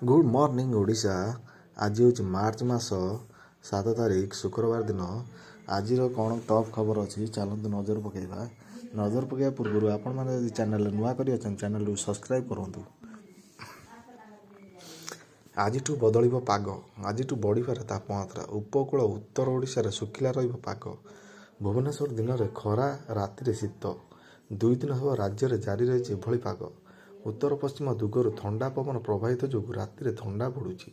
Good morning Odisha. आज हूँ मार्च मास 7 तारिख शुक्रवार दिन। आज कौन टॉप खबर अच्छी चलते नजर पकेबा। नजर पकेबा पूर्व आपण मैंने चैनल नुआ कर चैनल सब्सक्राइब करूँ। आज बदल पाग। आज बढ़िपारे तापमात्रा। उपकूल उत्तर ओडिशा शुखिला पाग। भुवनेश्वर दिन में खरा राति शीत 2 दिन हम राज्य में जारी रही एभली पाग। उत्तर पश्चिम दिगरू ठंडा पवन प्रवाहित जो राति ठंडा पड़ुछि।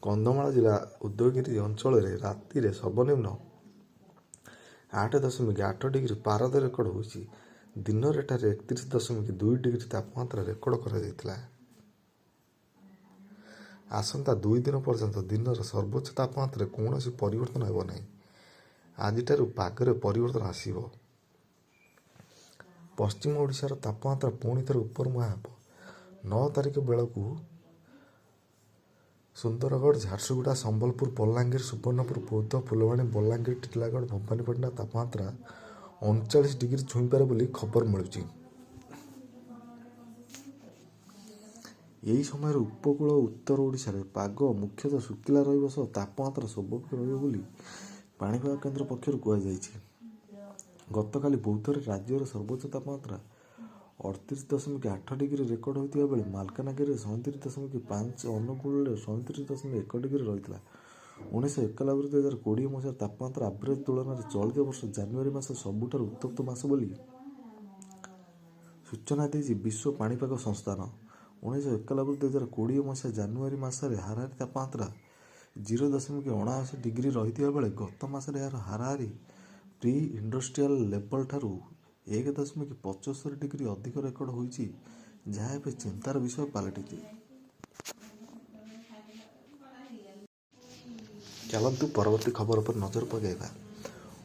कंधमाल जिला उदयगिरी अंचल राति सर्वनिम्न 8.8 डिग्री पारद रेकर्ड होइछि। दिन में 31.2 डिग्री तापमात्रा रेकर्ड कर आसंता 2 दिन पर्यंत दिन सर्वोच्च तापमात्रा कौन परिवर्तन हेब नहीं। आज पागरे परिवर्तन आसब। पश्चिम ओडिशार तापमात्रा पुणी थे ऊपर मुहां हेब। 9 तारिख बेलू सुंदरगढ़, झारसुगुड़ा, संबलपुर, बलांगीर, सुवर्णपुर, बौद्ध, फुलवाणी, बलांगीर, टिटलागढ़, भवानीपटना तापमात्रा 39 डिग्री छुईपारे बोली खबर मिलूँ। यही समय उपकूल उत्तर ओडिशा पाग मुख्यतः शुखिला रहा तापमात्रा स्वाभाविक रही केन्द्र पक्षर कहुଯାଇଛି। गतकाली बौद्धर राज्यर सर्वोच्च तापमात्रा 38.8 डिग्री रेकर्ड होता बेले मालकानगिरी 37.5, अनुगुल 37.1 डिग्री रही है। 1991-2020 मसीह तापमात्रा एवरेज तुलन में चलित वर्ष जानुरी मास सबुठ उत्तप्त मास बोली सूचना दी विश्व पाणीपाग संस्थान। 1991-2020 मसीह जानुरी मासरे हाराहारी तापमात्रा 0.79 डिग्री रही बेले गत मासरे यार हाराहारी प्री इंडस्ट्रियल लेवल ठारू 1.75 डिग्री अधिक रेकर्ड होइछि, जहाँ एबे चिंतार विषय पलटि। चलतु परवर्ती खबर पर नजर पकेबा।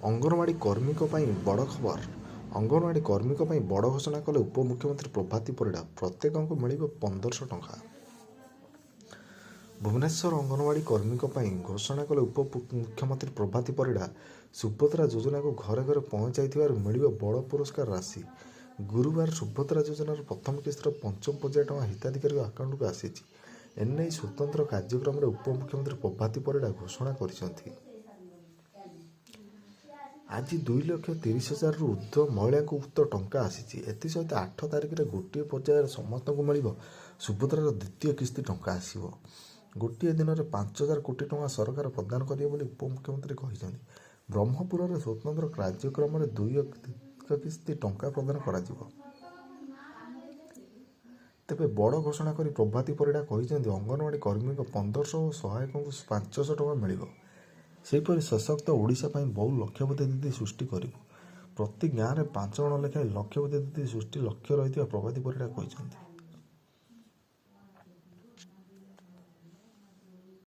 अंगनवाड़ी कर्मी बड़ खबर। अंगनवाड़ी कर्मी बड़ घोषणा कले उपमुख्यमंत्री प्रभाती परिड़ा। प्रत्येक मिल 1500 टंका। भुवनेश्वर अंगनवाड़ी कर्मी घोषणा कले उपमुख्यमंत्री प्रभाती परिड़ा। सुभद्रा योजना को घरे घरे पहुंचाई मिल बड़ पुरस्कार राशि। गुरुवार सुभद्रा योजनार प्रथम किस्तर 5 हजार टंका हिताधिकारी आकाउंट को आसी। एने स्वतंत्र कार्यक्रम में उपमुख्यमंत्री प्रभाती परिड़ा घोषणा कर। आज 2,30,000 ऊर्ध्व महिला को उक्त टंका आसी। एसत 8 तारिख में गोटे पर्यायर समस्त को मिल सुभद्रार द्वितीय किस्ती टंका आसव। गोटे दिन में 5,000 कोटी टंका सरकार प्रदान करेंगे उपमुख्यमंत्री कहते। ब्रह्मपुर में स्वतंत्र कार्यक्रम में 2 किस्ती टंका प्रदान कर। तेबे बड़ घोषणा कर प्रभाती परिड़ा कहते अंगनवाड़ी कर्मी 1500 और सहायक को 500 टंका मिल। सेहीपरि सशक्त ओडिशा बहु लक्ष्यवती दीदी सृष्टि करूँ। प्रति गाँव में 5 जण लेखाएं लक्ष्यवती दीदी सृष्टि लक्ष्य रही प्रभाती परिड़ा कहते।